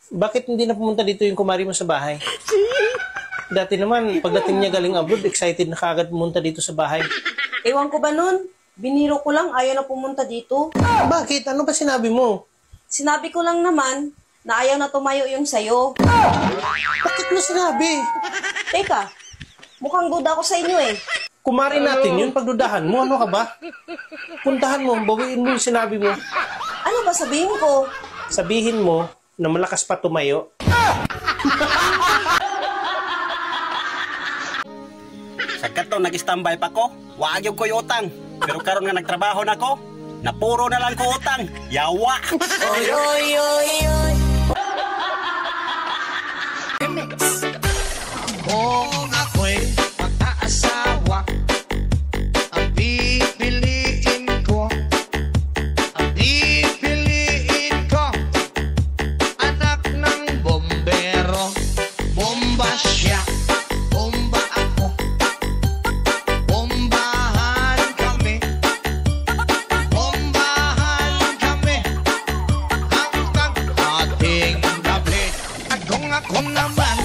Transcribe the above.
Bakit hindi na pumunta dito yung kumari mo sa bahay? Dati naman, pagdating niya galing abroad, excited na kagad pumunta dito sa bahay. Ewan ko ba nun? Biniro ko lang, ayaw na pumunta dito. Bakit? Ano ba sinabi mo? Sinabi ko lang naman na ayaw na tumayo yung sayo. Bakit mo sinabi? Teka, mukhang duda ako sa inyo eh. Kumari natin yun, pagdudahan mo, ano ka ba? Puntahan mo, bawiin mo yung sinabi mo. Ano ba sabihin ko? Sabihin mo na malakas pa tumayo. Sa kato nag-standby pa ko, wag yung ko'y utang. Pero karon nga nagtrabaho na ko, napuro na lang ko utang. Yawa! Oy, oy, oy, oy. Kung ako'y mag-aasawa, ang pipiliin ko, anak ng bombero. Bomba siya, bomba ako, bombahan kami, hanggang ating gabi. At kung ako naman